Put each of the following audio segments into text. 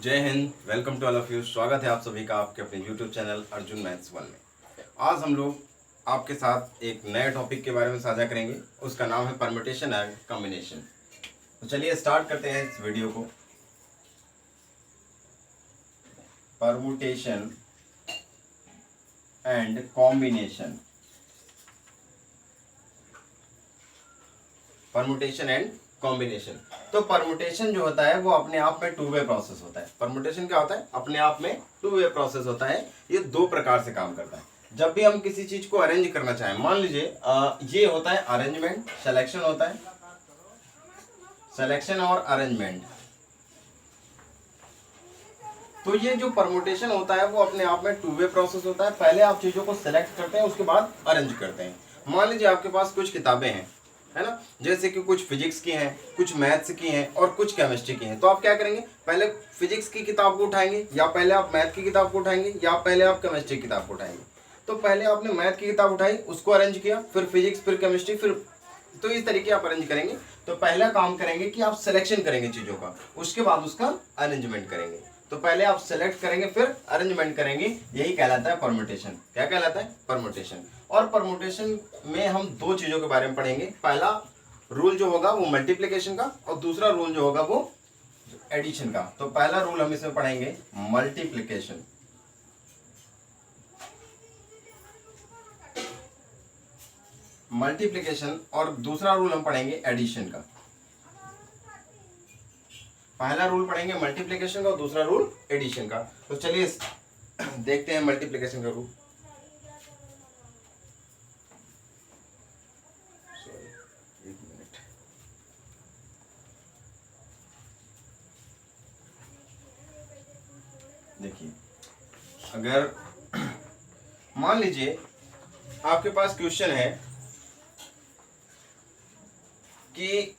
जय Hind. Welcome to all of you. स्वागत है आप सभी का आपके अपने यूट्यूब चैनल अर्जुन मैथ्स 1 में। आज हम लोग आपके साथ एक नए टॉपिक के बारे में साझा करेंगे। उसका नाम है परम्यूटेशन एंड कॉम्बिनेशन। तो चलिए स्टार्ट करते हैं इस वीडियो को। Permutation and combination. Permutation and combination. तो परम्यूटेशन जो होता है वो अपने आप में टू वे प्रोसेस होता है। परम्यूटेशन क्या होता है? अपने आप में टू वे प्रोसेस होता है। ये दो प्रकार से काम करता है। जब भी हम किसी चीज को अरेंज करना चाहें, मान लीजिए ये होता है अरेंजमेंट, सिलेक्शन होता है, सिलेक्शन और अरेंजमेंट। तो ये जो परम्यूटेशन होता है वो अपने आप में टू वे प्रोसेस होता है। पहले आप चीजों को सिलेक्ट करते हैं, उसके बाद अरेंज करते हैं। मान लीजिए आपके पास कुछ किताबें हैं, है ना, जैसे कि कुछ फिजिक्स की हैं, कुछ मैथ्स की हैं और कुछ केमिस्ट्री की हैं। तो आप क्या करेंगे? पहले फिजिक्स की किताब को उठाएंगे, या पहले आप मैथ की किताब को उठाएंगे, या पहले आप केमिस्ट्री की किताब को उठाएंगे। तो पहले आपने मैथ की किताब उठाई, उसको अरेंज किया, फिर फिजिक्स, फिर केमिस्ट्री, फिर तो इस तरीके आप अरेंज करेंगे। तो पहला काम करेंगे कि आप सिलेक्शन करेंगे चीजों का, उसके बाद उसका अरेंजमेंट करेंगे। तो पहले आप सेलेक्ट करेंगे, फिर अरेंजमेंट करेंगे। यही कहलाता है परम्यूटेशन। क्या कहलाता है? परम्यूटेशन। और परम्यूटेशन में हम दो चीजों के बारे में पढ़ेंगे। पहला रूल जो होगा वो मल्टीप्लिकेशन का, और दूसरा रूल जो होगा वो एडिशन का। तो पहला रूल हम इसमें पढ़ेंगे मल्टीप्लिकेशन, और दूसरा रूल हम पढ़ेंगे एडिशन का। पहला रूल पढ़ेंगे मल्टीप्लिकेशन का और दूसरा रूल एडिशन का। तो चलिए देखते हैं मल्टीप्लिकेशन का रूल। एक मिनट। देखिए, अगर मान लीजिए आपके पास क्वेश्चन है कि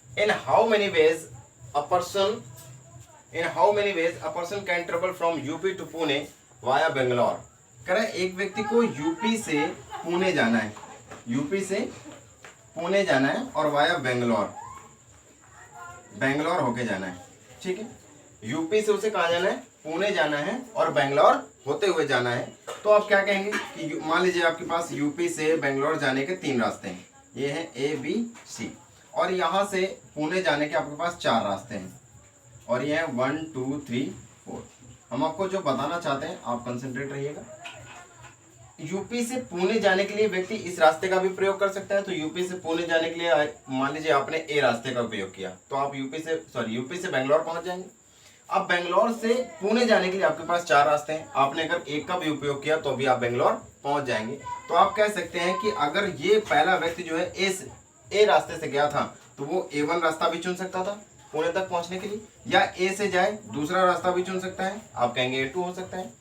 इन how many veg a person can travel from UP to Pune via Bangalore। कह रहा है एक व्यक्ति को यूपी से पुणे जाना है, यूपी से पुणे जाना है और वाया बेंगलोर होके जाना है। ठीक है, यूपी से उसे कहाँ जाना है? पुणे जाना है और बेंगलोर होते हुए जाना है। तो आप क्या कहेंगे कि मान लीजिए आपके पास यूपी से बेंगलोर जाने के 3 रास्ते हैं। ये हैं A B C, और यहाँ से पुणे जाने के आपके पास 4 रास्ते हैं, और ये हैं 1 2 3 4। हम आपको जो बताना चाहते हैं, आप कंसंट्रेट रहिएगा। यूपी से पुणे जाने के लिए व्यक्ति इस रास्ते का भी प्रयोग कर सकता है। तो यूपी से पुणे जाने के लिए मान लीजिए आपने ए रास्ते का उपयोग किया, तो आप यूपी से बेंगलोर पहुंच जाएंगे। अब बेंगलोर से पुणे जाने के लिए आपके पास 4 रास्ते हैं। आपने अगर एक का भी उपयोग किया तो भी आप बेंगलोर पहुंच जाएंगे। तो आप कह सकते हैं कि अगर ये पहला व्यक्ति जो है ए रास्ते से गया था, तो वो A1 रास्ता भी चुन सकता था पुणे तक पहुंचने के लिए, या ए से जाए दूसरा रास्ता भी चुन सकता है, आप कहेंगे A2 हो सकता है।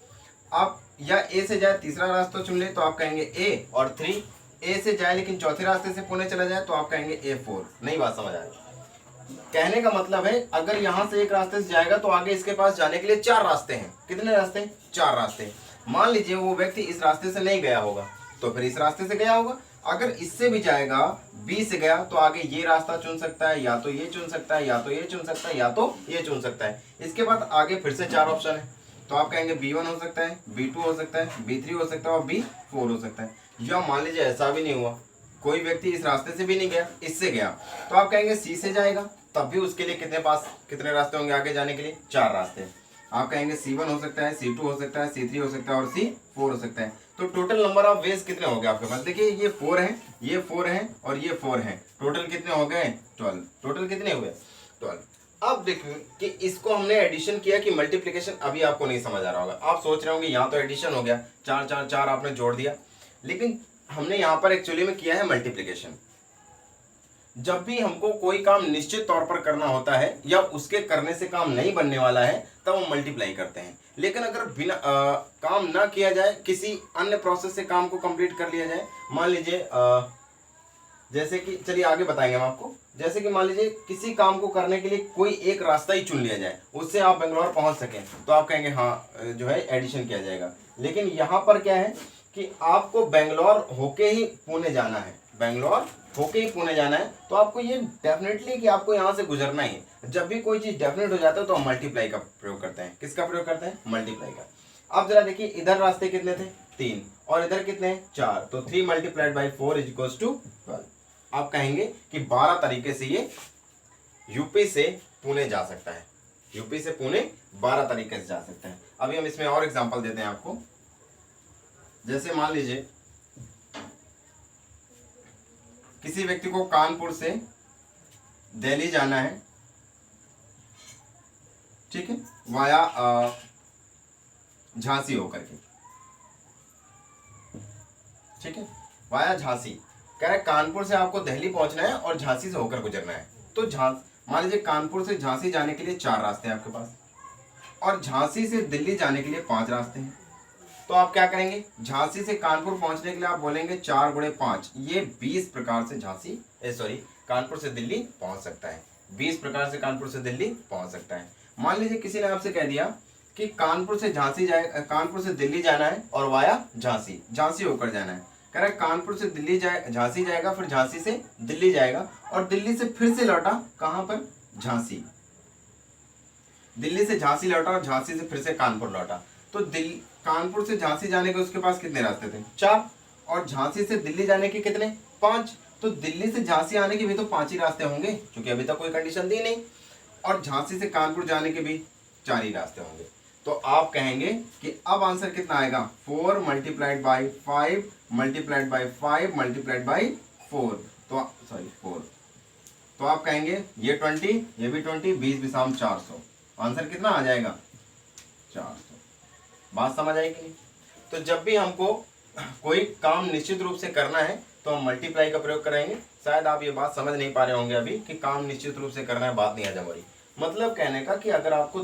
आप या ए से जाए तीसरा रास्ता चुन ले, तो आप कहेंगे A और 3। ए से जाए लेकिन चौथे रास्ते से पुणे चला जाए, तो आप कहेंगे A4। नहीं बात समझ आ रही? कहने का मतलब है अगर यहां से एक रास्ते से जाएगा तो आगे इसके पास जाने के लिए 4 रास्ते हैं। कितने रास्ते? 4 रास्ते। मान लीजिए वो व्यक्ति इस रास्ते से नहीं गया होगा, तो फिर इस रास्ते से गया होगा। अगर इससे भी जाएगा, बी से गया, तो आगे ये रास्ता चुन सकता है, या तो ये चुन सकता है, या तो ये चुन सकता है, या तो ये चुन सकता है। इसके बाद आगे फिर से 4 ऑप्शन है। तो आप कहेंगे B1 हो सकता है, B2 हो सकता है, B3 हो सकता है और B4 हो सकता है। या मान लीजिए ऐसा भी नहीं हुआ, कोई व्यक्ति इस रास्ते से भी नहीं गया, इससे गया, तो आप कहेंगे C से जाएगा, तब भी उसके लिए कितने रास्ते होंगे आगे जाने के लिए? 4 रास्ते। आप कहेंगे C1 हो सकता है, C2 हो सकता है, C3 हो सकता है और C4 हो सकता है। तो टोटल नंबर ऑफ वेज कितने हो गए आपके पास? देखिए, ये 4 है, ये 4 है और ये 4 है। टोटल कितने हो गए? 12। टोटल कितने हुए? 12। अब देखिए कि इसको हमने एडिशन किया कि मल्टीप्लिकेशन, अभी आपको नहीं समझ आ रहा होगा। आप सोच रहे होंगे यहाँ तो एडिशन हो गया, 4 4 4 आपने जोड़ दिया, लेकिन हमने यहाँ पर एक्चुअली में किया है मल्टीप्लिकेशन। जब भी हमको कोई काम निश्चित तौर पर करना होता है या उसके करने से काम नहीं बनने वाला है, तब हम मल्टीप्लाई करते हैं। लेकिन अगर बिना काम ना किया जाए, किसी अन्य प्रोसेस से काम को कंप्लीट कर लिया जाए, मान लीजिए जैसे कि, चलिए आगे बताएंगे हम आपको। जैसे कि मान लीजिए किसी काम को करने के लिए कोई एक रास्ता ही चुन लिया जाए, उससे आप बेंगलोर पहुंच सकें, तो आप कहेंगे हाँ जो है एडिशन किया जाएगा। लेकिन यहाँ पर क्या है कि आपको बेंगलोर होके ही पुणे जाना है, बेंगलोर होके ही पुणे जाना है, तो आपको ये डेफिनेटली कि आपको यहाँ से गुजरना ही है। जब भी कोई चीज डेफिनेट हो जाता है तो हम मल्टीप्लाई का प्रयोग करते हैं। किसका प्रयोग करते हैं? मल्टीप्लाई का। अब जरा देखिए, इधर रास्ते कितने थे? 3, और इधर कितने? 4, तो 3 multiplied by 4 is equals to 12। आप कहेंगे कि 12 तरीके से ये यूपी से पुणे जा सकता है। यूपी से पुणे 12 तरीके से जा सकते हैं। अभी हम इसमें और एग्जांपल देते हैं आपको। जैसे मान लीजिए किसी व्यक्ति को कानपुर से दिल्ली जाना है, ठीक है, वाया झांसी होकर के, ठीक है, वाया झांसी। कह रहा है कानपुर से आपको दिल्ली पहुंचना है और झांसी से होकर गुजरना है। तो मान लीजिए कानपुर से झांसी जाने के लिए 4 रास्ते हैं आपके पास, और झांसी से दिल्ली जाने के लिए 5 रास्ते हैं। तो आप क्या करेंगे? झांसी से कानपुर पहुंचने के लिए आप बोलेंगे 4 गुणे 5, ये 20 प्रकार से कानपुर से दिल्ली पहुंच सकता है। 20 प्रकार से कानपुर से दिल्ली पहुंच सकता है। मान लीजिए किसी ने आपसे कह दिया कि कानपुर से दिल्ली जाना है और वाया झांसी होकर जाना है। कह रहा है कानपुर से दिल्ली झांसी जाएगा, फिर झांसी से दिल्ली जाएगा, और दिल्ली से फिर से लौटा कहां पर? झांसी। दिल्ली से झांसी लौटा और झांसी से फिर से कानपुर लौटा। तो कानपुर से झांसी जाने के उसके पास कितने रास्ते थे? 4, और झांसी से दिल्ली जाने के कितने? 5। तो दिल्ली से झांसी आने के भी तो 5 ही रास्ते होंगे, क्योंकि अभी तक कोई कंडीशन दी नहीं, और झांसी से कानपुर जाने के भी 4 ही रास्ते होंगे। तो आप कहेंगे कि अब आंसर कितना आएगा? 4 multiplied by 5 multiplied by 5 multiplied by 4, तो 4। तो आप कहेंगे ये 20, ये भी 20, 20 बिसाम 400। आंसर कितना आ जाएगा? 400। बात समझ आई कि नहीं? तो जब भी हमको कोई काम निश्चित रूप से करना है तो हम मल्टीप्लाई का प्रयोग करेंगे। शायद आप ये बात समझ नहीं पा रहे होंगे अभी कि काम निश्चित रूप से करना है, बात नहीं हजम हो रही। मतलब कहने का कि अगर आपको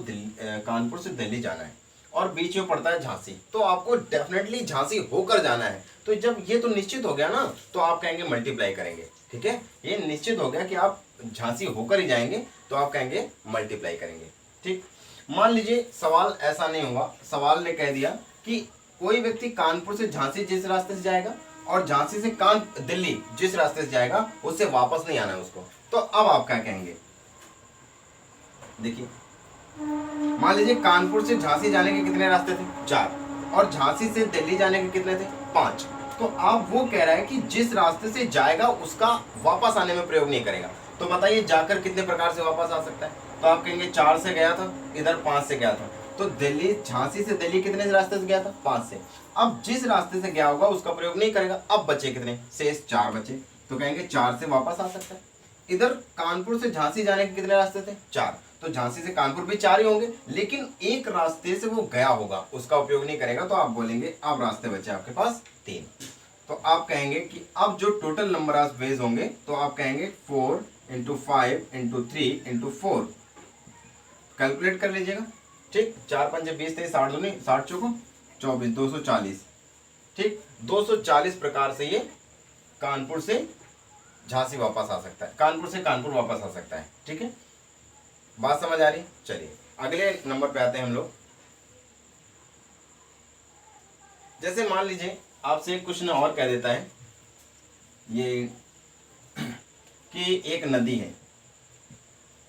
कानपुर से दिल्ली जाना है और बीच में पड़ता है झांसी, तो आपको डेफिनेटली झांसी होकर जाना है। तो जब ये तो निश्चित हो गया ना, तो आप कहेंगे मल्टीप्लाई करेंगे। ठीक है, ये निश्चित हो गया कि आप झांसी होकर ही जाएंगे, तो आप कहेंगे मल्टीप्लाई करेंगे। ठीक, मान लीजिए सवाल ऐसा नहीं हुआ, सवाल ने कह दिया कि कोई व्यक्ति कानपुर से झांसी जिस रास्ते से जाएगा और झांसी से दिल्ली जिस रास्ते से जाएगा, उससे वापस नहीं आना है उसको। तो अब आप क्या कहेंगे? देखिए, मान लीजिए कानपुर से झांसी जाने के कितने रास्ते थे? 4, और झांसी से दिल्ली जाने के कितने थे? 5। तो आप वो कह रहा है कि जिस रास्ते से जाएगा उसका वापस आने में प्रयोग नहीं करेगा। तो बताइए जाकर कितने प्रकार से वापस आ सकता है? तो आप कहेंगे 4 से गया था, इधर 5 से गया था, तो दिल्ली झांसी से दिल्ली कितने रास्ते से गया था? 5 से। अब जिस रास्ते से गया होगा उसका प्रयोग नहीं करेगा। अब बचे कितने? शेष 4 बचे, तो कहेंगे 4 से वापस आ सकता है। इधर कानपुर से झांसी जाने के कितने रास्ते थे? 4, तो झांसी से कानपुर भी 4 ही होंगे, लेकिन एक रास्ते से वो गया होगा, उसका उपयोग नहीं करेगा। तो आप बोलेंगे अब रास्ते बचे आपके पास 3। तो आप कहेंगे कि अब जो टोटल नंबर ऑफ वेज होंगे, तो आप कहेंगे 4 × 5 × 3 × 4। कैलकुलेट कर लीजिएगा। ठीक, 4 5 20 23 60 दूनी 60 चौको 24, 240। ठीक, 240 प्रकार से ये कानपुर से झांसी वापस आ सकता है, कानपुर से कानपुर वापस आ सकता है। ठीक है, बात समझ आ रही? चलिए अगले नंबर पे आते हैं हम लोग। जैसे मान लीजिए आपसे क्वेश्चन और कह देता है ये कि एक नदी है।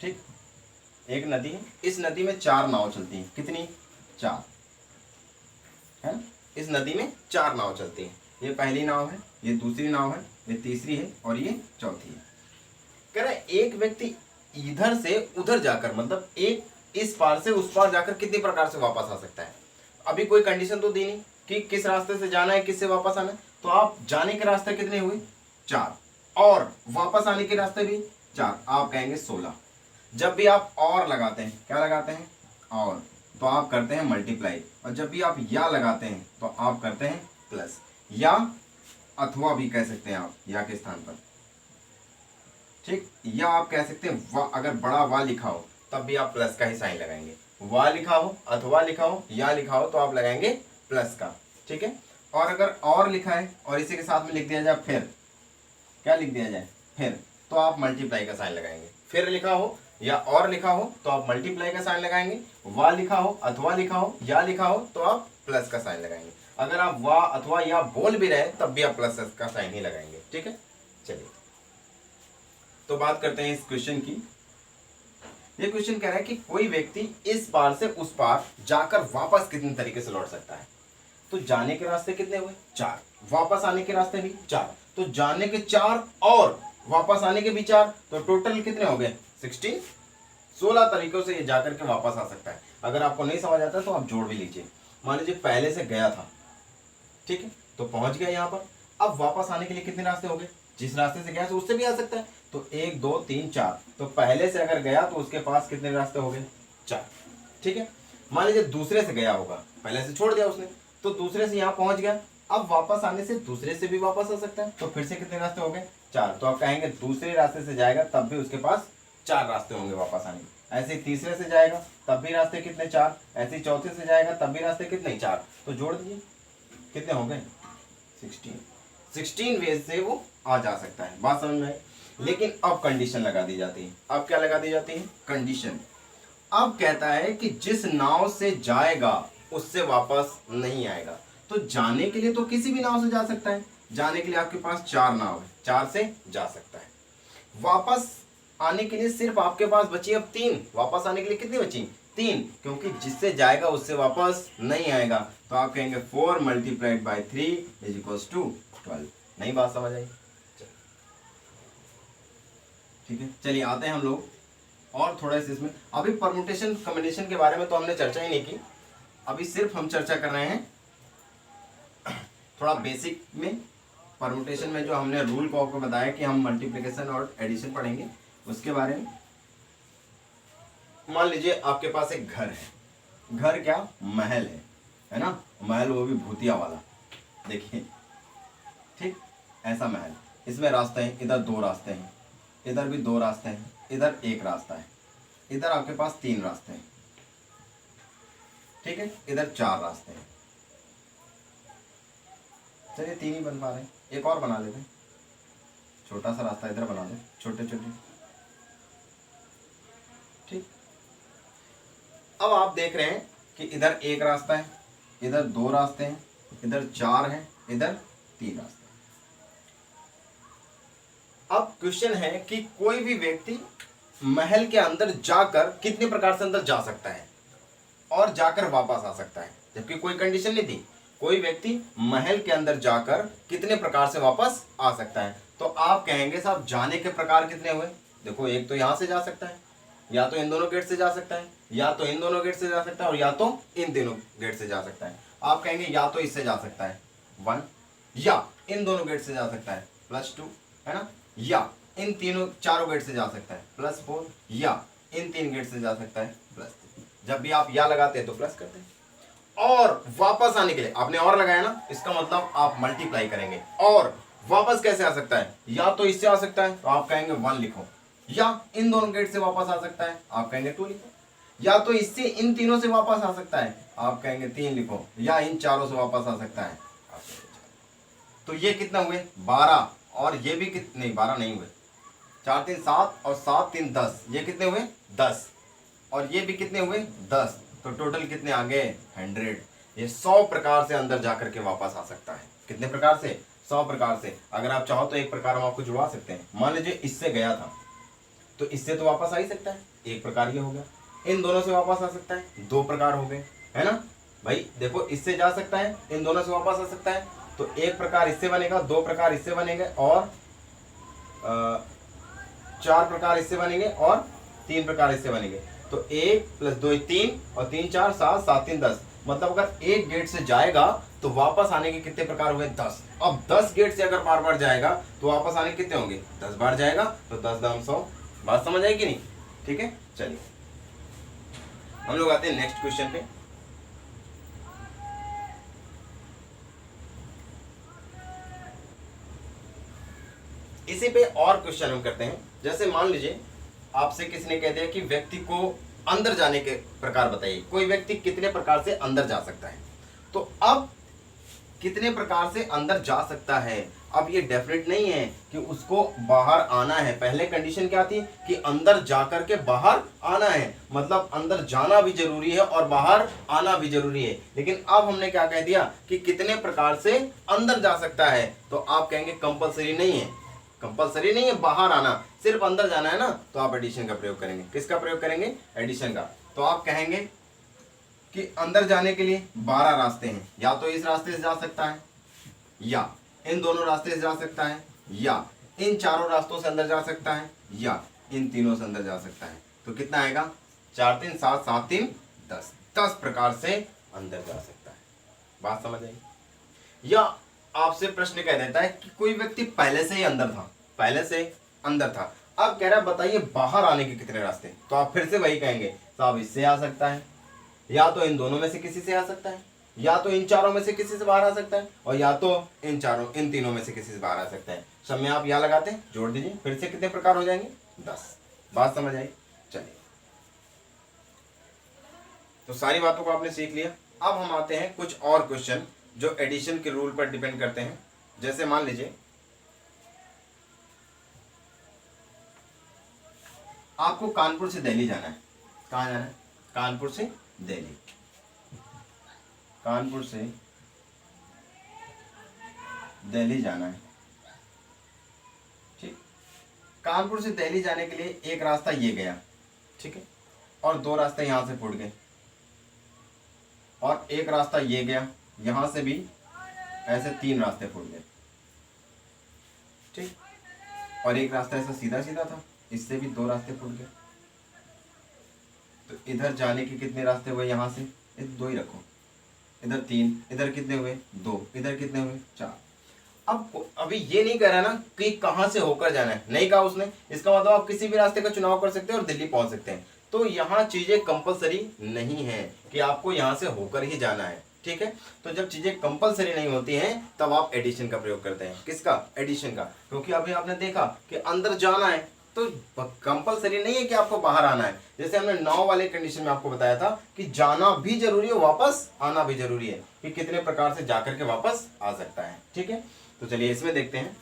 ठीक, एक नदी है, इस नदी में 4 नाव चलती हैं। कितनी? 4 है। इस नदी में 4 नाव चलती हैं। ये पहली नाव है, ये दूसरी नाव है, ये तीसरी है और ये चौथी है। कह रहा है एक व्यक्ति इधर से उधर जाकर, मतलब एक इस पार से उस पार जाकर कितनी प्रकार से वापस आ सकता है। अभी कोई कंडीशन तो दी नहीं कि किस रास्ते से जाना है, किससे वापस आना है। तो आप जाने के रास्ते कितने हुए? 4, और वापस आने के रास्ते भी 4। आप कहेंगे 16। जब भी आप और लगाते हैं, क्या लगाते हैं? और, तो आप करते हैं मल्टीप्लाई। और जब भी आप या लगाते हैं तो आप करते हैं प्लस, या अथवा भी कह सकते हैं आप या के स्थान पर। ठीक, या आप कह सकते हैं अगर बड़ा वा लिखा हो तब भी आप प्लस का ही साइन लगाएंगे। वा लिखा हो, अथवा लिखा हो, या लिखा हो तो आप लगाएंगे प्लस का। ठीक है, और अगर और लिखा है और इसी के साथ में लिख दिया जाए फिर, क्या लिख दिया जाए? फिर, तो आप मल्टीप्लाई का साइन लगाएंगे। फिर लिखा हो या और लिखा हो तो आप मल्टीप्लाई का साइन लगाएंगे। वा लिखा हो, अथवा लिखा हो, या लिखा हो तो आप प्लस का साइन लगाएंगे। अगर आप वा अथवा या बोल भी रहे तब भी आप प्लस का साइन ही लगाएंगे। ठीक है, चलिए तो बात करते हैं इस क्वेश्चन की। ये क्वेश्चन कह रहा है कि कोई व्यक्ति इस पार से उस पार जाकर वापस कितने तरीके से लौट सकता है। तो जाने के रास्ते कितने हुए 4, वापस आने के रास्ते भी 4, तो जाने के 4 और वापस आने के भी 4, तो टोटल कितने हो गए 16। 16 तरीकों से ये जाकर के वापस आ सकता है। अगर आपको नहीं समझ आता तो आप जोड़ भी लीजिए। मान लीजिए पहले से गया था, ठीक है, तो पहुंच गया यहाँ पर। अब वापस आने के लिए कितने रास्ते हो गए, जिस रास्ते से गया तो उससे भी आ सकता है। तो 1 2 3 4, तो पहले से अगर गया तो उसके पास कितने रास्ते हो गए 4, ठीक है। मान लीजिए दूसरे से गया होगा, पहले से छोड़ दिया उसने, तो दूसरे से यहाँ पहुंच गया। अब वापस आने से दूसरे से भी वापस आ सकता है, तो फिर से कितने रास्ते हो गए 4। तो आप कहेंगे दूसरे रास्ते से जाएगा तब भी उसके पास 4 रास्ते होंगे वापस आने के। ऐसे ही तीसरे से जाएगा तब भी रास्ते कितने 4, ऐसे ही चौथे से जाएगा तब भी रास्ते कितने 4। तो जोड़ दीजिए कितने हो गए 16 वेज से वो आ जा सकता है। बात समझ में आई। लेकिन अब कंडीशन लगा दी जाती है। अब क्या लगा दी जाती है कंडीशन। अब कहता है कि जिस नाव से जाएगा उससे वापस नहीं आएगा। तो जाने के लिए तो किसी भी नाव से जा सकता है। जाने के लिए आपके पास 4 नाव है, 4 से जा सकता है। वापस आने के लिए सिर्फ आपके पास बची अब 3। वापस आने के लिए कितनी बची 3, क्योंकि जिससे जाएगा उससे वापस नहीं आएगा। तो आप कहेंगे 4 × 3 = 12। नहीं बात समझ आई, ठीक है। चलिए आते हैं हम लोग और थोड़ा सा इसमें। अभी परमुटेशन कॉम्बिनेशन के बारे में तो हमने चर्चा ही नहीं की। अभी सिर्फ हम चर्चा कर रहे हैं थोड़ा बेसिक में। परमुटेशन में जो हमने रूल को आपको बताया कि हम मल्टीप्लिकेशन और एडिशन पढ़ेंगे उसके बारे में। मान लीजिए आपके पास एक घर है। घर क्या महल है ना, महल वो भी भूतिया वाला। देखिए ठीक, ऐसा महल, इसमें रास्ते हैं, इधर 2 रास्ते हैं, इधर भी 2 रास्ते हैं, इधर 1 रास्ता है, इधर आपके पास 3 रास्ते हैं, ठीक है, इधर 4 रास्ते हैं। चलिए 3 ही बन पा रहे हैं, एक और बना लेते हैं। छोटा सा रास्ता इधर बना दे, छोटे छोटे, ठीक। अब आप देख रहे हैं कि इधर 1 रास्ता है, इधर 2 रास्ते हैं, इधर 4 हैं, इधर 3 रास्ते हैं। अब क्वेश्चन है कि कोई भी व्यक्ति महल के अंदर जाकर कितने प्रकार से अंदर जा सकता है और जाकर वापस आ सकता है, जबकि कोई कंडीशन नहीं थी। कोई व्यक्ति महल के अंदर जाकर कितने प्रकार से वापस आ सकता है। तो आप कहेंगे साहब जाने के प्रकार कितने हुए। देखो एक तो यहां से जा सकता है, या तो इन दोनों गेट से जा सकता है, या तो इन दोनों गेट से जा सकता है, और या तो इन दोनों गेट से जा सकता है। आप कहेंगे या तो इससे जा सकता है 1, या इन दोनों गेट से जा सकता है +2, है ना, या इन चारों गेट से जा सकता है +4, या इन 3 गेट से जा सकता है +3। जब भी आप या लगाते हैं तो प्लस करते हैं। और वापस आने के लिए आपने और लगाया ना, इसका मतलब आप मल्टीप्लाई करेंगे। और वापस कैसे आ सकता है, या तो इससे आ सकता है तो आप कहेंगे 1 लिखो, या इन दोनों गेट से वापस आ सकता है आप कहेंगे 2 लिखो, या तो इससे इन तीनों से वापस आ सकता है आप कहेंगे 3 लिखो, या इन चारों से वापस आ सकता है आप कहेंगे। तो ये कितना हुए 12, और ये भी नहीं 12 नहीं हुए, 4 3 7 और 7 3 10, ये कितने हुए 10, और ये भी कितने हुए 10। तो टोटल कितने आ गए 100। ये 100 प्रकार से अंदर जाकर के वापस आ सकता है। कितने प्रकार से 100 प्रकार से। अगर आप चाहो तो एक प्रकार हम आपको जुड़वा सकते हैं। मान लीजिए इससे गया था तो इससे तो वापस आ ही सकता है, एक प्रकार ये हो गया। इन दोनों से वापस आ सकता है, 2 प्रकार हो गए, है ना भाई। देखो इससे जा सकता है, इन दोनों से वापस आ सकता है, तो एक प्रकार इससे बनेगा, 2 प्रकार इससे बनेंगे, और 4 प्रकार इससे बनेंगे, और 3 प्रकार इससे बनेंगे। तो 1 + 2 3, और 3 4 7 7 3 10। मतलब अगर एक गेट से जाएगा तो वापस आने के कितने प्रकार हुए 10। अब 10 गेट से अगर बार बार जाएगा तो वापस आने के कितने होंगे 10 बार जाएगा, तो 10 दाम 100। बात समझ आई कि नहीं, ठीक है। चलिए हम लोग आते हैं नेक्स्ट क्वेश्चन पे। इसी पे और क्वेश्चन हम करते हैं। जैसे मान लीजिए आपसे किसी ने कह दिया कि व्यक्ति को अंदर जाने के प्रकार बताइए। कोई व्यक्ति कितने प्रकार से अंदर जा सकता है। तो अब कितने प्रकार से अंदर जा सकता है, अब ये डेफिनेट नहीं है कि उसको बाहर आना है। पहले कंडीशन क्या थी कि अंदर जाकर के बाहर आना है, मतलब अंदर जाना भी जरूरी है और बाहर आना भी जरूरी है। लेकिन अब हमने क्या कह दिया कि कितने प्रकार से अंदर जा सकता है। तो आप कहेंगे कंपलसरी नहीं है, कंपलसरी नहीं है बाहर आना, सिर्फ अंदर जाना है ना, तो आप एडिशन का प्रयोग करेंगे। किसका प्रयोग करेंगे? एडिशन का। तो आप कहेंगे कि अंदर जाने के लिए 12 रास्ते हैं, या तो इस रास्ते से जा सकता है, या इन दोनों रास्ते से जा सकता है, या इन चारों रास्तों से अंदर जा सकता है, या इन तीनों से अंदर जा सकता है। तो कितना आएगा? 4 3 7 7 3 10, 10 प्रकार से अंदर जा सकता है। बात समझ आई? या आपसे प्रश्न कह देता है कि कोई व्यक्ति पहले से ही अंदर था, पहले से अंदर था, अब कह रहा है बताइए बाहर आने के कितने रास्ते। तो आप फिर से वही कहेंगे, साहब इससे आ सकता है, या तो इन दोनों में से किसी से आ सकता है, या तो इन चारों में से किसी से बाहर आ सकता है, और या तो इन तीनों में से किसी से बाहर आ सकता है। सब में आप या लगाते हैं, जोड़ दीजिए, फिर से कितने प्रकार हो जाएंगे? 10। बात समझ आई? चलिए, तो सारी बातों को आपने सीख लिया। अब हम आते हैं कुछ और क्वेश्चन जो एडिशन के रूल पर डिपेंड करते हैं। जैसे मान लीजिए आपको कानपुर से दिल्ली जाना है। कहाँ जाना है? कानपुर से दिल्ली। कानपुर से दिल्ली जाना है, ठीक। कानपुर से दिल्ली जाने के लिए एक रास्ता ये गया, ठीक है, और 2 रास्ते यहां से फूट गए, और एक रास्ता ये गया, यहां से भी ऐसे 3 रास्ते फूट गए, ठीक, और एक रास्ता ऐसा सीधा सीधा था, इससे भी 2 रास्ते फूट गए। तो इधर जाने के कितने रास्ते हुए? यहां से 2 ही रखो, इधर 3, इधर कितने हुए? 2, इधर कितने हुए? 4। अब अभी ये नहीं कह रहा ना कि कहां से होकर जाना है, नहीं कहा उसने। इसका मतलब आप किसी भी रास्ते का चुनाव कर सकते हैं और दिल्ली पहुंच सकते हैं। तो यहाँ चीजें कंपलसरी नहीं है कि आपको यहाँ से होकर ही जाना है, ठीक है। तो जब चीजें कंपलसरी नहीं होती हैं तब आप एडिशन का प्रयोग करते हैं। किसका? एडिशन का। क्योंकि अभी आपने देखा कि अंदर जाना है तो कंपलसरी नहीं है कि आपको बाहर आना है। जैसे हमने 9 वाले कंडीशन में आपको बताया था कि जाना भी जरूरी है, वापस आना भी जरूरी है, कि कितने प्रकार से जाकर के वापस आ सकता है, ठीक है। तो चलिए इसमें देखते हैं।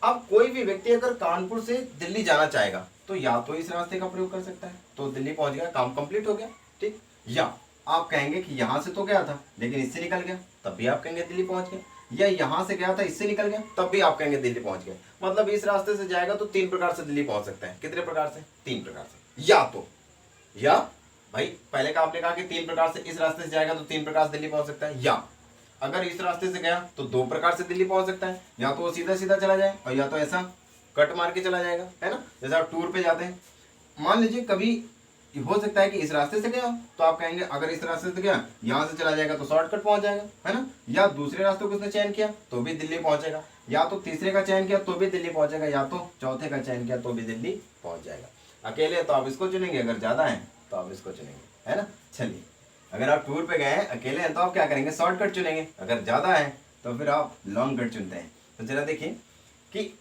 अब कोई भी व्यक्ति अगर कानपुर से दिल्ली जाना चाहेगा तो या तो इस रास्ते का प्रयोग कर सकता है, तो दिल्ली पहुंच गया, काम कंप्लीट हो गया, ठीक। या आप कहेंगे कि यहां से तो गया था लेकिन इससे निकल गया, तब भी आप कहेंगे दिल्ली पहुंच गया। या यहां से गया था, इससे निकल गया, तब भी आप कहेंगे दिल्ली पहुंच गया। मतलब इस रास्ते से जाएगा तो 3 प्रकार से दिल्ली पहुंच सकता है। कितने प्रकार से? 3 प्रकार से। या तो, या भाई पहले का आपने कहा कि 3 प्रकार से इस रास्ते से जाएगा तो 3 प्रकार से दिल्ली पहुंच सकता है। या अगर इस रास्ते से गया तो 2 प्रकार से दिल्ली पहुंच सकता है, या तो वो सीधा सीधा चला जाए और या तो ऐसा कट मार के चला जाएगा, है ना। जैसे आप टूर पे जाते हैं, मान लीजिए कभी हो सकता है कि इस रास्ते से गया तो आप कहेंगे अगर इस रास्ते से गया, यहां से चला जाएगा तो शॉर्टकट पहुंच जाएगा, है ना। या दूसरे रास्ते को उसने चयन किया तो भी दिल्ली पहुंचेगा, या तो तीसरे का चयन किया तो भी दिल्ली पहुंचेगा, या तो चौथे का चयन किया तो भी दिल्ली पहुंच जाएगा। अकेले तो आप इसको चुनेंगे, अगर ज्यादा है तो आप इसको चुनेंगे, है ना। चलिए, अगर आप टूर पे गए हैं, अकेले हैं, तो आप क्या करेंगे? शॉर्टकट चुनेंगे। अगर ज्यादा है तो फिर आप लॉन्ग कट चुनते हैं। तो जरा देखिए कि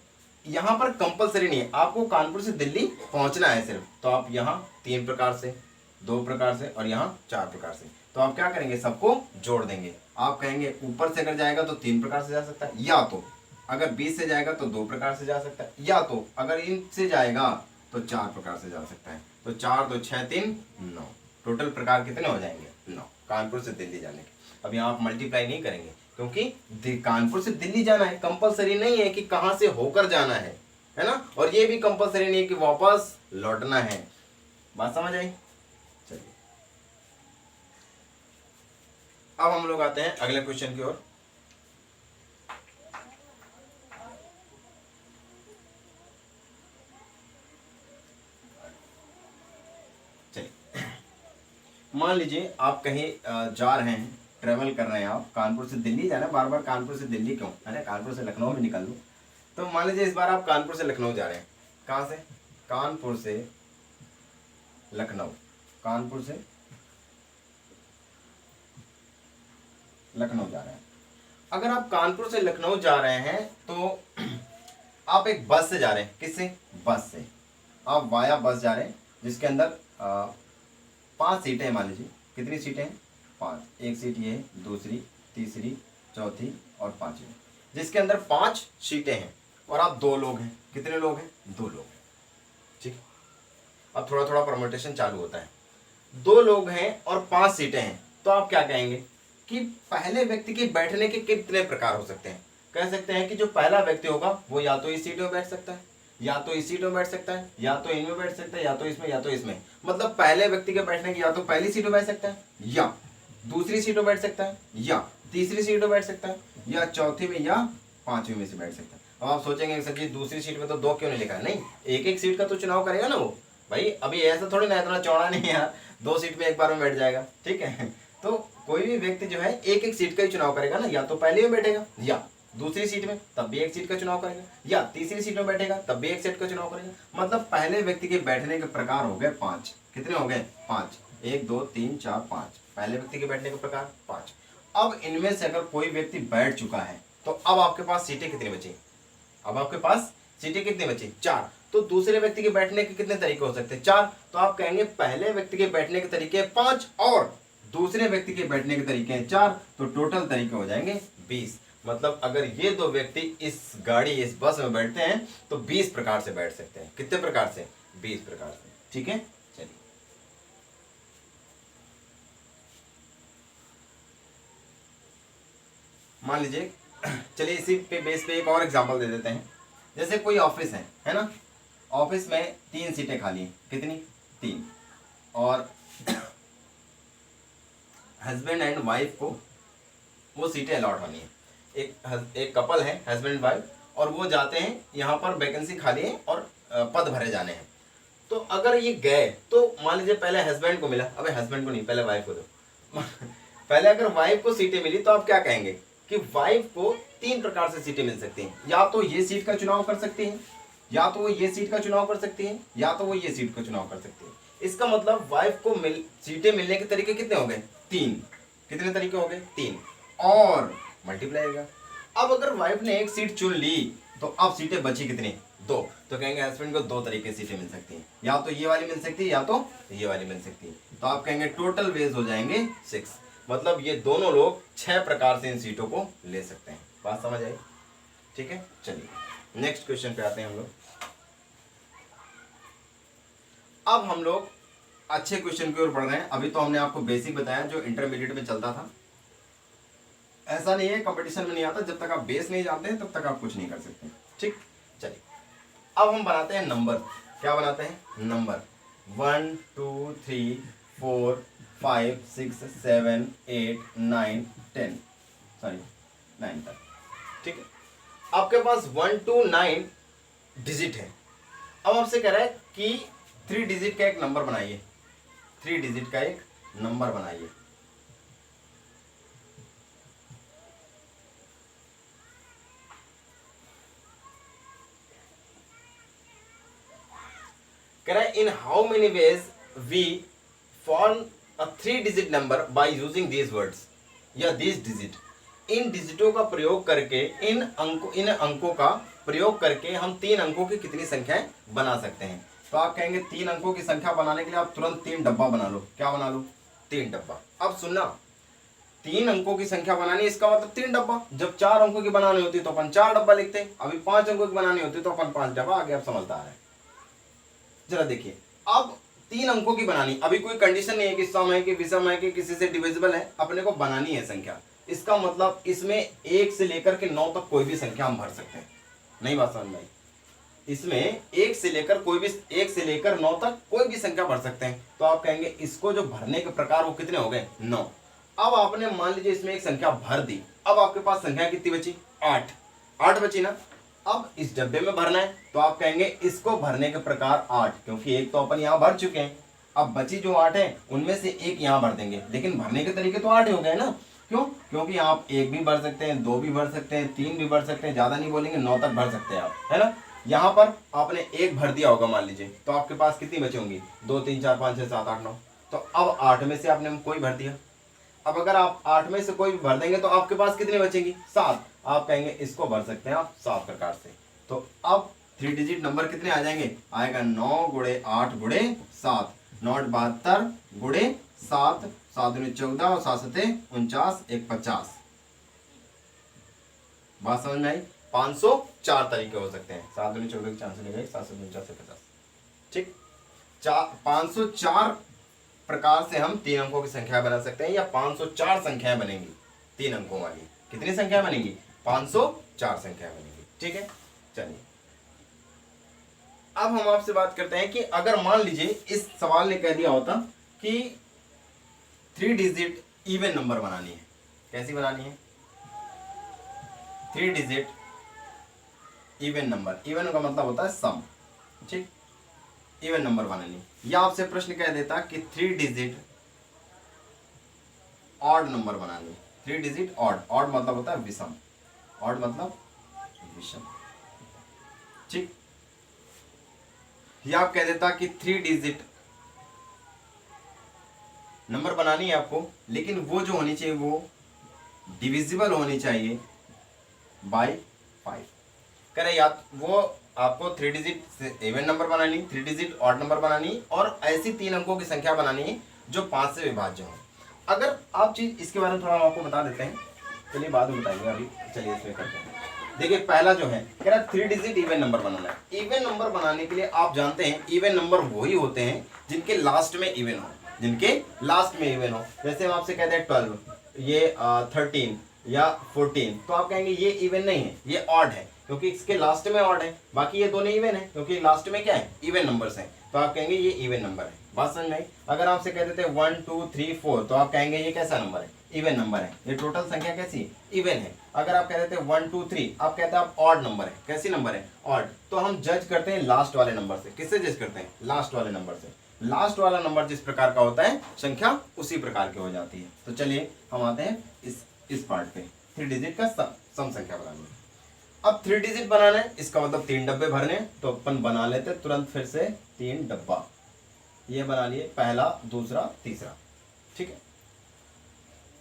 यहाँ पर कंपलसरी नहीं है, आपको कानपुर से दिल्ली पहुंचना है सिर्फ, तो आप यहाँ 3 प्रकार से, 2 प्रकार से और यहाँ 4 प्रकार से। तो आप क्या करेंगे? सबको जोड़ देंगे। आप कहेंगे ऊपर से अगर जाएगा तो 3 प्रकार से जा सकता है, या तो अगर बीच से जाएगा तो 2 प्रकार से जा सकता है, या तो अगर इनसे जाएगा तो 4 प्रकार से जा सकता है। तो 4 2 6 3 9, टोटल प्रकार कितने हो जाएंगे? 9, कानपुर से दिल्ली जाने के। अब यहाँ आप मल्टीप्लाई नहीं करेंगे क्योंकि कानपुर से दिल्ली जाना है, कंपलसरी नहीं है कि कहां से होकर जाना है ना। और ये भी कंपलसरी नहीं है कि वापस लौटना है। बात समझ आई? चलिए, अब हम लोग आते हैं अगले क्वेश्चन की ओर। मान लीजिए आप कहीं जा रहे हैं, ट्रेवल कर रहे हैं, आप कानपुर से दिल्ली जाना है, बार बार कानपुर से दिल्ली क्यों, है ना, कानपुर से लखनऊ भी निकल लो। तो मान लीजिए इस बार आप कानपुर से लखनऊ जा रहे हैं। कहाँ से? कानपुर से लखनऊ। कानपुर से लखनऊ जा रहे हैं। अगर आप कानपुर से लखनऊ जा रहे हैं तो आप एक बस से जा रहे हैं। किससे? बस से। आप वाया बस जा रहे हैं जिसके अंदर 5 सीटें हैं। मान लीजिए कितनी सीटें हैं? 5। एक सीट ये है, दूसरी, तीसरी, चौथी और 5वीं, जिसके अंदर 5 सीटें हैं और आप 2 लोग हैं। कितने लोग हैं? 2 लोग हैं, ठीक। अब थोड़ा थोड़ा परम्यूटेशन चालू होता है। 2 लोग हैं और 5 सीटें हैं, तो आप क्या कहेंगे कि पहले व्यक्ति के बैठने के कितने प्रकार हो सकते हैं? कह सकते हैं कि जो पहला व्यक्ति होगा वो या तो इस सीट में बैठ सकता है, या तो इस सीट में बैठ सकता है, या तो इनमें बैठ सकता है, या तो इसमें, या तो इसमें। मतलब पहले व्यक्ति के बैठने की या तो पहली सीट में बैठ सकता है, या दूसरी सीट में बैठ सकता है, या तीसरी सीट में बैठ सकता है, या चौथी में या पांचवी में से बैठ सकता है। अब आप सोचेंगे सर जी दूसरी सीट में तो 2 क्यों नहीं लिखा है? नहीं, एक एक सीट का तो चुनाव करेगा ना वो भाई। अभी ऐसा थोड़ी ना, इतना चौड़ा नहीं है यार 2 सीट में एक बार में बैठ जाएगा, ठीक है। तो कोई भी व्यक्ति जो है एक एक सीट का ही चुनाव करेगा ना, या तो पहले में बैठेगा, या दूसरी सीट में तब भी एक सीट का चुनाव करेगा, या तीसरी सीट में बैठेगा तब भी एक सीट का चुनाव करेगा। मतलब पहले व्यक्ति के बैठने के प्रकार हो गए 5। कितने हो गए? 5। 1 2 3 4 5। पहले व्यक्ति के बैठने के प्रकार 5। अब इनमें से अगर कोई व्यक्ति बैठ चुका है तो अब आपके पास सीटें कितनी बची? अब आपके पास सीटें कितनी बची? 4। तो दूसरे व्यक्ति के बैठने के कितने तरीके हो सकते हैं? 4। तो आप कहेंगे पहले व्यक्ति के बैठने के तरीके 5 और दूसरे व्यक्ति के बैठने के तरीके हैं 4, तो टोटल तरीके हो जाएंगे 20। मतलब अगर ये 2 व्यक्ति इस गाड़ी, इस बस में बैठते हैं तो 20 प्रकार से बैठ सकते हैं। कितने प्रकार से? 20 प्रकार से, ठीक है। चलिए मान लीजिए, चलिए इसी पे बेस पे एक और एग्जांपल दे देते हैं। जैसे कोई ऑफिस है ना, ऑफिस में 3 सीटें खाली हैं। कितनी? 3। और हस्बैंड एंड वाइफ को वो सीटें अलॉट होनी है। एक कपल है, हस्बैंड एंड वाइफ, और वो जाते हैं, यहाँ पर वैकेंसी खाली है और पद भरे जाने हैं। तो अगर ये गए तो मान लीजिए पहले हस्बैंड को मिला, अबे हस्बैंड को नहीं, पहले वाइफ को दो। पहले अगर वाइफ को सीटें मिली तो आप क्या कहेंगे कि वाइफ को 3 प्रकार से सीटें मिल सकती हैं। या तो ये सीट का चुनाव कर सकती हैं, या तो वो ये सीट का चुनाव कर सकती हैं, या तो वो ये सीट का चुनाव कर सकती है। इसका मतलब वाइफ को सीटें मिलने के तरीके कितने हो गए? 3। कितने तरीके हो गए? 3 और मल्टीप्लाई होगा। अब अगर वाइफ ने एक सीट चुन ली तो अब सीटें बची कितनी? 2। तो कहेंगे हस्बैंड को 2 तरीके सीटें मिल सकती हैं, या तो ये वाली मिल सकती है, या तो ये वाली मिल सकती है। तो आप कहेंगे टोटल वेज हो जाएंगे 6। मतलब ये दोनों लोग 6 प्रकार से इन सीटों को ले सकते हैं। बात समझ आई? ठीक है, चलिए नेक्स्ट क्वेश्चन पे आते हैं हम लोग। अब हम लोग अच्छे क्वेश्चन की ओर बढ़ रहे हैं। अभी तो हमने आपको बेसिक बताया जो इंटरमीडिएट में चलता था। ऐसा नहीं है कंपटीशन में नहीं आता, जब तक आप बेस नहीं जानते हैं तब तक आप कुछ नहीं कर सकते, ठीक। चलिए अब हम बनाते हैं नंबर। क्या बनाते हैं? नंबर 1 2 3 4 5 6 7 8 9 10, सॉरी 9 तक, ठीक है। आपके पास 1 to 9 डिजिट है। अब आपसे कह रहा है कि 3 डिजिट का एक नंबर बनाइए। 3 डिजिट का एक नंबर बनाइए। कह रहा है in how many ways we form a 3 digit number by using these words, या दीज डिजिट। इन डिजिटों का प्रयोग करके, इन अंकों का प्रयोग करके हम 3 अंकों की कितनी संख्याएं बना सकते हैं। तो आप कहेंगे 3 अंकों की संख्या बनाने के लिए आप तुरंत 3 डब्बा बना लो। क्या बना लो? 3 डब्बा। अब सुनना, 3 अंकों की संख्या बनानी, इसका मतलब 3 डब्बा। जब 4 अंकों की बनानी होती तो अपन 4 डब्बा लिखते हैं। अभी 5 अंकों की बनानी होती तो अपन 5 डब्बा। आगे आप समझदार है। जरा देखिए, अब 3 अंकों की बनानी, अभी कोई कंडीशन नहीं है कि सम है कि विषम है कि किसी से डिविजिबल है, अपने को बनानी है संख्या। इसका मतलब इसमें 1 से लेकर के 9 तक कोई भी संख्या हम भर सकते हैं। नहीं बात समझ में आई? इसमें 1 से लेकर 9 तक कोई भी संख्या भर सकते हैं। तो आप कहेंगे इसको जो भरने के प्रकार वो कितने हो गए? 9। अब आपने मान लीजिए इसमें एक संख्या भर दी। अब आपके पास संख्या कितनी बची? 8 बची ना। अब इस डब्बे में भरना है तो आप कहेंगे इसको भरने के प्रकार 8, क्योंकि एक तो अपन यहाँ भर चुके हैं। अब बची जो 8 है उनमें से एक यहाँ भर देंगे, लेकिन भरने के तरीके तो 8 हो गए ना। क्यों? क्योंकि आप 1 भी भर सकते हैं, 2 भी भर सकते हैं, 3 भी भर सकते हैं, ज्यादा नहीं बोलेंगे, 9 तक भर सकते हैं आप, है ना। यहाँ पर आपने 1 भर दिया होगा मान लीजिए, तो आपके पास कितनी बची होंगी? 2 3 4 5 6 7 8 9। तो अब 8 में से आपने कोई भर दिया। अब अगर आप 8 में से कोई भी भर देंगे तो आपके पास कितनी बचेंगी? 7। आप कहेंगे इसको भर सकते हैं आप 7 प्रकार से। तो अब 3 डिजिट नंबर कितने आ जाएंगे? आएगा 9 गुणे 8 गुणे 7, 9 72 गुणे 7, 7 दूनी 14 और 7 सते 49, 1 50। बात समझ में आई? 504 तरीके हो सकते हैं। 7 दूनी 14 4 से लेकर 7 से 49 से 50, ठीक। 504 प्रकार से हम 3 अंकों की संख्या बना सकते हैं, या 504 संख्याएं बनेंगी 3 अंकों वाली। कितनी संख्या बनेंगी? 504 4 संख्याएं बनेगी। ठीक है, चलिए अब हम आपसे बात करते हैं कि अगर मान लीजिए इस सवाल ने कह दिया होता कि 3 डिजिट इवन नंबर बनानी है। कैसी बनानी है? 3 डिजिट इवन नंबर। इवन का मतलब होता है सम। ठीक, इवन नंबर बनानी, या आपसे प्रश्न कह देता कि 3 डिजिट ऑड नंबर बनानी। 3 डिजिट ऑड, ऑड मतलब होता है विषम, ऑड मतलब विषम। ठीक, या आप कह देता कि 3 डिजिट नंबर बनानी है आपको, लेकिन वो जो होनी चाहिए वो डिविजिबल होनी चाहिए बाय 5। कह रहे या वो आपको 3 डिजिट इवन नंबर बनानी, 3 डिजिट ऑड नंबर बनानी, और ऐसी 3 अंकों की संख्या बनानी है जो 5 से विभाज्य हो। अगर आप चीज इसके बारे में थोड़ा हम आपको बता देते हैं, चलिए बाद में बताएंगे, अभी चलिए इसमें करते हैं। देखिए पहला जो है कह रहा है 3 डिजिट इवन नंबर बनाना है। इवन नंबर बनाने के लिए आप जानते हैं इवन नंबर वही होते हैं जिनके लास्ट में इवन हो, जिनके लास्ट में इवन हो। जैसे हम आपसे कहते हैं 12, ये 13 या 14, तो आप कहेंगे ये इवन नहीं है, ये ऑड है, क्योंकि इसके लास्ट में ऑड है। बाकी ये दोनों इवन है क्योंकि लास्ट में क्या है, इवन नंबर्स हैं, तो आप कहेंगे ये इवन नंबर है। बात समझ में आई? अगर आपसे कह देते 1 2 3 4, तो आप कहेंगे ये कैसा नंबर है, इवन नंबर है, ये टोटल संख्या कैसी इवन है। अगर आप कह देते 1 2 3, आप कहते हैं आप ऑड नंबर है, कैसी नंबर है, ऑड, तो हम जज करते हैं लास्ट वाले नंबर से। किससे जज करते हैं? लास्ट वाले नंबर से। लास्ट वाला नंबर जिस प्रकार का होता है संख्या उसी प्रकार की हो जाती है। तो चलिए हम आते हैं इस पार्ट पे, 3 डिजिट का सम संख्या बनानी है। अब 3 डिजिट बनाना है, इसका मतलब 3 डब्बे भरने हैं, तो अपन बना लेते तुरंत फिर से 3 डब्बा। ये बना लिए, पहला, दूसरा, तीसरा। ठीक है,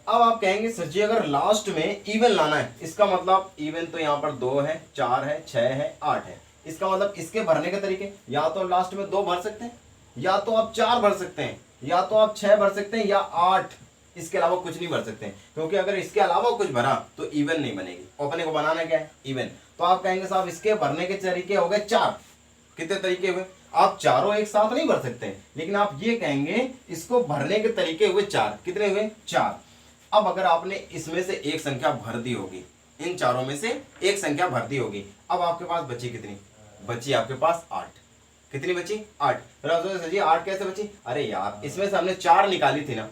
अब आप कहेंगे सर जी अगर लास्ट में इवन लाना है, इसका मतलब इवन तो यहाँ पर 2 है, 4 है, 6 है, 8 है। इसका मतलब इसके भरने के तरीके, या तो लास्ट में 2 भर सकते हैं, या तो आप 4 भर सकते हैं, या तो आप 6 भर सकते हैं, या 8। इसके अलावा कुछ नहीं भर सकते हैं, क्योंकि अगर इसके अलावा कुछ भरा तो इवन नहीं बनेगी। अपने को बनाना क्या है, इवन। तो आप कहेंगे साहब इसके भरने के तरीके हो गए 4। कितने तरीके हुए? आप चारों एक साथ नहीं भर सकते, लेकिन आप ये कहेंगे इसको भरने के तरीके हुए 4। कितने हुए? 4। अब अगर आपने इसमें से एक संख्या भर दी होगी, इन चारों में से एक संख्या भर दी होगी, अब आपके पास बची कितनी? बची आपके पास 8। कितनी बची? 8। सर जी 8 कैसे बची? अरे यार इसमें से हमने 4 निकाली थी ना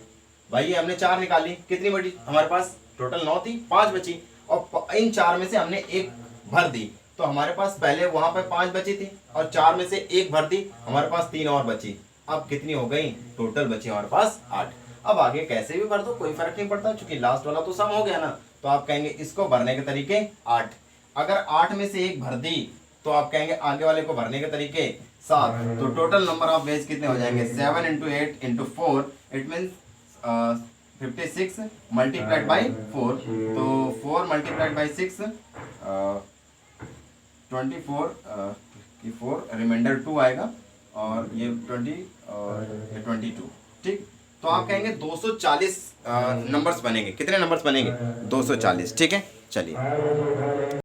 भाई, हमने 4 निकाली, कितनी बची हमारे पास? टोटल 9 थी, 5 बची, और इन 4 में से हमने एक भर दी, तो हमारे पास पहले वहां पर 5 बची थी, और 4 में से एक भर दी, हमारे पास 3 और बची। अब कितनी हो गई? टोटल बची हमारे पास 8। अब आगे कैसे भी भर दो कोई फर्क नहीं पड़ता, क्योंकि लास्ट वाला तो सम हो गया ना। तो आप कहेंगे इसको भरने के तरीके 8। अगर 8 में से एक भर दी, तो आप कहेंगे आगे वाले को भरने के तरीके 7। तो टोटल नंबर ऑफ वेज कितने हो जाएंगे? 7 × 8 × 4, इट मीन्स 56 मल्टीप्लाइड बाई 4। तो 4 मल्टीप्लाइड बाई 6, 24 की 4, रिमाइंडर 2 आएगा, और ये 20 और ये 22। ठीक, तो आप कहेंगे 240 नंबर्स बनेंगे। कितने नंबर्स बनेंगे? 240। ठीक है, चलिए